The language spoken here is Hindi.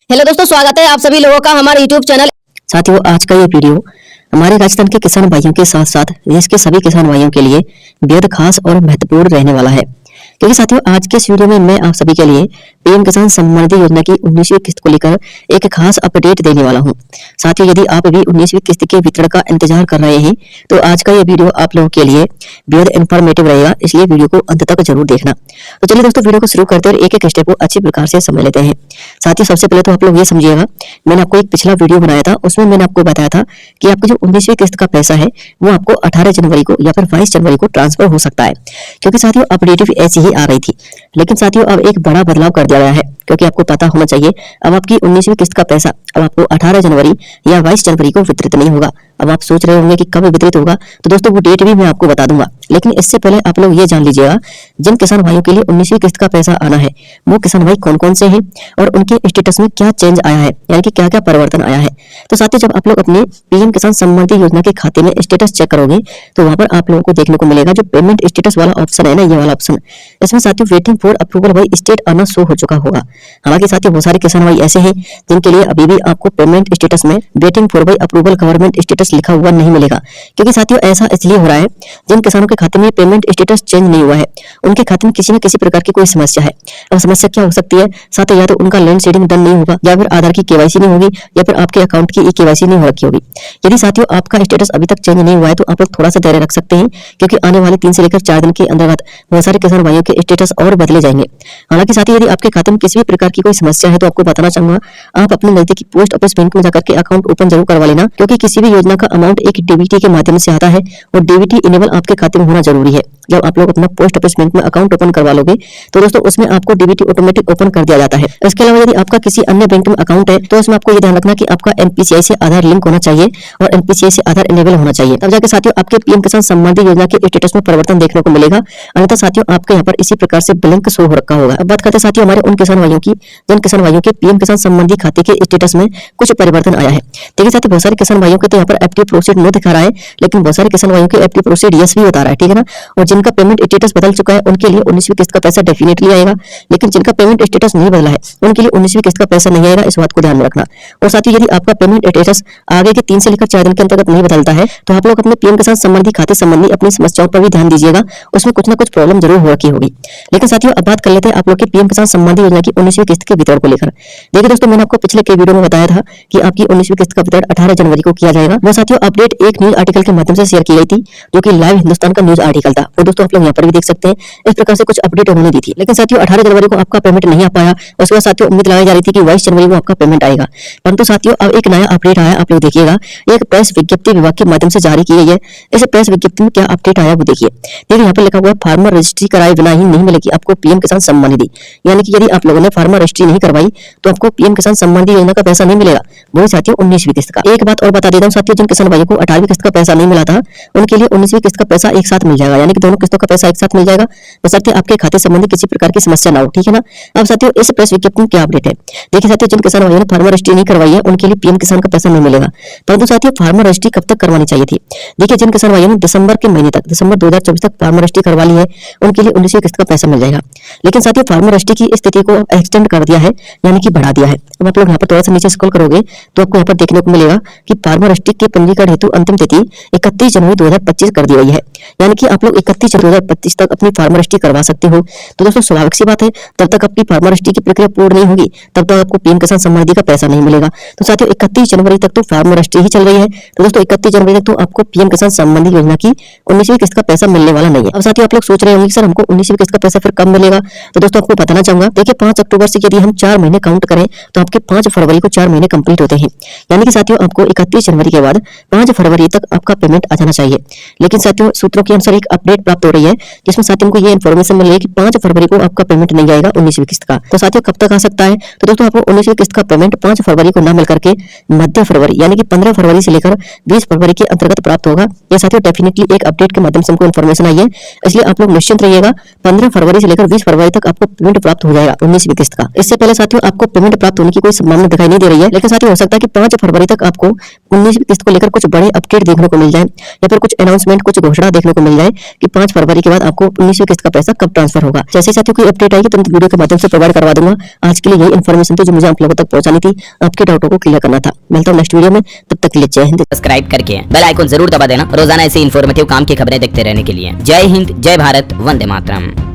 हेलो दोस्तों, स्वागत है आप सभी लोगों का हमारे यूट्यूब चैनल। साथियों, आज का ये वीडियो हमारे राजस्थान के किसान भाइयों के साथ साथ देश के सभी किसान भाइयों के लिए बेहद खास और महत्वपूर्ण रहने वाला है, क्योंकि साथियों आज के इस वीडियो में मैं आप सभी के लिए पीएम किसान सम्मान निधि योजना की 19वीं किस्त को लेकर एक खास अपडेट देने वाला हूं। साथियों, यदि आप भी 19वीं किस्त के वितरण का इंतजार कर रहे हैं तो आज का ये वीडियो आप लोगों के लिए बेहद इन्फॉर्मेटिव रहेगा, इसलिए वीडियो को अंत तक जरूर देखना। तो चलिए दोस्तों, वीडियो को शुरू करते हैं और एक एक स्टेप को अच्छी प्रकार से समझ लेते हैं। साथियों, सबसे पहले तो आप लोग ये समझिएगा, मैंने आपको एक पिछला वीडियो बनाया था, उसमें मैंने आपको बताया था कि आपकी जो 19वीं किस्त का पैसा है वो आपको 18 जनवरी को या फिर 22 जनवरी को ट्रांसफर हो सकता है, क्योंकि साथियों अपडेट भी ऐसी ही आ रही थी। लेकिन साथियों अब एक बड़ा बदलाव कर दिया गया है, क्योंकि आपको पता होना चाहिए अब आपकी 19वीं किस्त का पैसा अब आपको 18 जनवरी या 22 जनवरी को वितरित नहीं होगा। अब आप सोच रहे होंगे कि कब वितरित होगा, तो दोस्तों वो डेट भी मैं आपको बता दूंगा। लेकिन इससे पहले आप लोग ये जान लीजिएगा, जिन किसान भाइयों के लिए 19वीं किस्त का पैसा आना है वो किसान भाई कौन कौन से हैं और उनके स्टेटस में क्या चेंज आया है, यानी कि क्या क्या परिवर्तन आया है। तो साथियों, जब आप लोग अपने पीएम किसान सम्मान निधि योजना के खाते में स्टेटस चेक करोगे तो वहां पर आप लोगों को देखने को मिलेगा जो पेमेंट स्टेटस वाला ऑप्शन है ना, ये वाला ऑप्शन, इसमें साथियों waiting for approval by state आना शो हो चुका होगा। हालांकि साथियों बहुत सारे किसान भाई ऐसे हैं जिनके लिए अभी भी आपको पेमेंट स्टेटस में waiting for by approval government status लिखा हुआ नहीं मिलेगा, क्योंकि साथियों ऐसा इसलिए हो रहा है, जिन किसानों के खाते में पेमेंट स्टेटस चेंज नहीं हुआ है उनके खाते में किसी न किसी प्रकार की कोई समस्या है। अब समस्या क्या हो सकती है साथियों, या तो उनका लैंड शेडिंग डन नहीं होगा, या फिर आधार की केवाईसी नहीं होगी, या फिर आपके अकाउंट की केवाईसी नहीं हो रखी होगी। यदि साथियों आपका स्टेटस अभी तक चेंज नहीं हुआ है तो आप लोग थोड़ा सा धैर्य रख सकते हैं, क्योंकि आने वाले 3 से लेकर 4 दिन के अंतर्गत बहुत सारे किसान भाइयों के स्टेटस और बदले जाएंगे। हालांकि साथियों यदि आपके खाते में किसी भी प्रकार की कोई समस्या है तो आपको बताना चाहूंगा, आप अपने नजदीकी पोस्ट ऑफिस बैंक में जाकर के अकाउंट ओपन जरूर करवा लेना, क्योंकि किसी भी योजना का अमाउंट एक डीबीटी के माध्यम से आता है और डीबीटी इनेबल आपके खाते में होना जरूरी है। जब आप लोग अपना पोस्ट ऑफिस बैंक में अकाउंट ओपन करवा लोगे तो दोस्तों उसमें आपको डीबीटी ऑटोमेटिक ओपन कर दिया जाता है। इसके अलावा यदि आपका किसी अन्य बैंक में अकाउंट है तो उसमें आपको ये ध्यान रखना कि आपका एनपीसीआई से आधार लिंक होना चाहिए और एनपीसीआई से आधार इनेबल होना चाहिए, तब जाके साथियों आपके पीएम किसान सम्मान निधि योजना के स्टेटस में परिवर्तन देखने को मिलेगा। अन्यथा साथियों आपके यहाँ पर इसी प्रकार से ब्लैंक शो हो रखा होगा। अब बात करते हैं साथियों हमारे उन किसान भाइयों की जिन किसान भाइयों के पीएम किसान सम्मान निधि खाते के स्टेटस में कुछ परिवर्तन आया है। देखिए साथियों, बहुत सारे किसान भाइयों के तो यहाँ पर एफटी प्रोसीड नो दिखा रहा है, लेकिन बहुत सारे किसान भाइयों के एफटी प्रोसीड यस भी बता रहा है, ठीक है ना। और जिनका पेमेंट स्टेटस बदल चुका है उनके लिए 19वीं किस्त का पैसा डेफिनेटली आएगा, लेकिन जिनका पेमेंट स्टेटस नहीं बदला है उनके लिए 19वीं किस्त का पैसा नहीं आएगा, इस बात को ध्यान में रखना। और साथियों यदि आपका पेमेंट स्टेटस आगे के 3 से लेकर 4 दिन के अंतर्गत नहीं बदलता है तो आप लोग अपने पीएम किसान सम्मान निधि खाते संबंधी अपनी समस्याओं पर भी ध्यान दीजिएगा, उसमें कुछ ना कुछ प्रॉब्लम जरूर हो रखी होगी। लेकिन साथियों अब बात कर लेते हैं आप लोग के पीएम किसान सम्मान निधि योजना की 19वीं किस्त के वितरण को लेकर। देखिए दोस्तों, मैंने आपको पिछले के वीडियो में बताया था कि आपकी 19वीं किस्त का वितरण 18 जनवरी को किया जाएगा। वो साथियों अपडेट एक न्यूज आर्टिकल के माध्यम से शेयर की गई थी, जो कि लाइव हिंदुस्तान का न्यूज आर्टिकल था। और दोस्तों आप लोग यहाँ पर भी देख सकते हैं इस प्रकार से कुछ अपडेट उन्होंने दी थी। लेकिन साथियों 18 जनवरी को आपका पेमेंट नहीं आ पाया, उसके बाद साथियों उम्मीद लगाई जा रही थी कि 22 जनवरी को आपका पेमेंट आएगा, परंतु साथियों अब एक नया अपडेट आया। आप लोग देखिएगा, एक प्रेस विज्ञप्ति विभाग के माध्यम से जारी की गई है। इस प्रेस विज्ञप्ति में क्या अपडेट आया वो देखिए। देखिए यहाँ पर लिखा हुआ है फार्मर रजिस्ट्री कराए बिना ही नहीं मिलेगी आपको पीएम किसान सम्मान निधि, यानी कि यदि आप लोगों ने फार्मर रजिस्ट्री नहीं करवाई तो आपको पीएम किसान सम्मान निधि योजना का पैसा नहीं मिलेगा, वही साथियों 19वीं किस्त का। एक बात और बता देता हूँ साथियों, जिन किसान भाइयों को 18वीं किस्त का पैसा नहीं मिला था उनके लिए 19वीं किस्त का पैसा एक साथ मिल जाएगा, यानी कि दोनों किस्तों का पैसा एक साथ मिल जाएगा, बशर्ते आपके खाते संबंधी किसी प्रकार की समस्या ना हो, ठीक है ना। अब साथियों इस प्रेस विज्ञप्ति में क्या अपडेट है देखिए। साथियों जिन किसान भाइयों ने फार्मर रजिस्ट्री नहीं करवाई है उनके लिए पीएम किसान का पैसा नहीं मिलेगा, परंतु साथियों फार्मर रजिस्ट्री कब तक करवानी चाहिए थी। देखिए जिन किसान भाइयों ने दिसंबर के महीने तक, दिसंबर 2024 तक फार्मर रजिस्ट्री करवा ली है उनके लिए 19वीं किस्त का पैसा मिल जाएगा। लेकिन साथियों फार्मर रजिस्ट्री की स्थिति को एक्सटेंड कर दिया है, यानी कि बढ़ा दिया है। अब आप लोग यहाँ पर थोड़ा सा नीचे स्क्रॉल करोगे तो आपको यहाँ पर देखने को मिलेगा कि फार्मर रजिस्ट्री के पंजीकरण हेतु अंतिम तिथि 31 जनवरी 2025 कर दी गई है, यानी कि आप लोग 31 जनवरी 2025 तक अपनी फार्मर रजिस्ट्री करवा सकते हो। तो दोस्तों स्वाभाविक सी बात है, जब तक आपकी फार्मर रजिस्ट्री की प्रक्रिया पूर्ण नहीं होगी तब तक आपको पीएम किसान सम्मान निधि का पैसा नहीं मिलेगा। तो साथियों 31 जनवरी तक तो फार्मर रजिस्ट्री ही चल रही है, तो दोस्तों 31 जनवरी तक तो आपको पीएम किसान सम्मान निधि योजना की 19वीं किस्त का पैसा मिलने वाला नहीं है। अब साथियों आप लोग सोच रहे होंगे सर हमको 19वीं किस्त का पैसा फिर कब मिलेगा, तो दोस्तों आपको बताना चाहूंगा। देखिए 5 अक्टूबर से यदि हम 4 महीने काउंट करें तो आपके 5 फरवरी को 4 महीने कंप्लीट होते हैं, यानी कि साथियों आपको 31 जनवरी के बाद 5 फरवरी तक आपका पेमेंट आ जाना चाहिए। लेकिन साथियों सूत्रों के अनुसार एक अपडेट प्राप्त हो रही है जिसमें साथियों को ये इन्फॉर्मेशन मिल रही है कि 5 फरवरी को आपका पेमेंट नहीं आएगा 19वीं किस्त का। तो साथियों कब तक आ सकता है, तो दोस्तों आपको 19वीं किस्त का पेमेंट 5 फरवरी को ना मिल करके मध्य फरवरी यानी कि 15 फरवरी से लेकर 20 फरवरी के अंतर्गत प्राप्त होगा। ये साथियों डेफिनेटली एक अपडेट के माध्यम से हमको इन्फॉर्मेशन आई है, इसलिए आप लोग निश्चिंत रहिएगा। 15 फरवरी से लेकर 20 फरवरी तक आपको पेमेंट प्राप्त हो जाएगा 19वीं किस्त का। इससे पहले साथियों आपको पेमेंट प्राप्त होने की कोई संभावना दिखाई नहीं दे रही है, लेकिन साथियों हो सकता है कि 5 फरवरी तक आपको 19वीं किस्त को लेकर कुछ बड़े अपडेट देखने को मिल जाए या फिर कुछ अनाउंसमेंट, कुछ घोषणा देखने को मिल जाए कि 5 5 फरवरी के बाद आपको 19वीं किस्त का पैसा कब ट्रांसफर होगा। जैसे साथियों कोई अपडेट आएगी तुरंत वीडियो के माध्यम से प्रोवाइड करवा दूंगा। आज के लिए यही इन्फॉर्मेशन थी जो मुझे आप लोगों तक पहुंचानी थी, आपके डाउटों को क्लियर करना था। मिलता हूं नेक्स्ट वीडियो में, तब तक के लिए जय हिंद। सब्सक्राइब करके बेल आइकन जरूर दबा देना रोजाना ऐसी इन्फॉर्मेटिव काम की खबरें देखते रहने के लिए। जय हिंद, जय भारत, वंदे मातरम।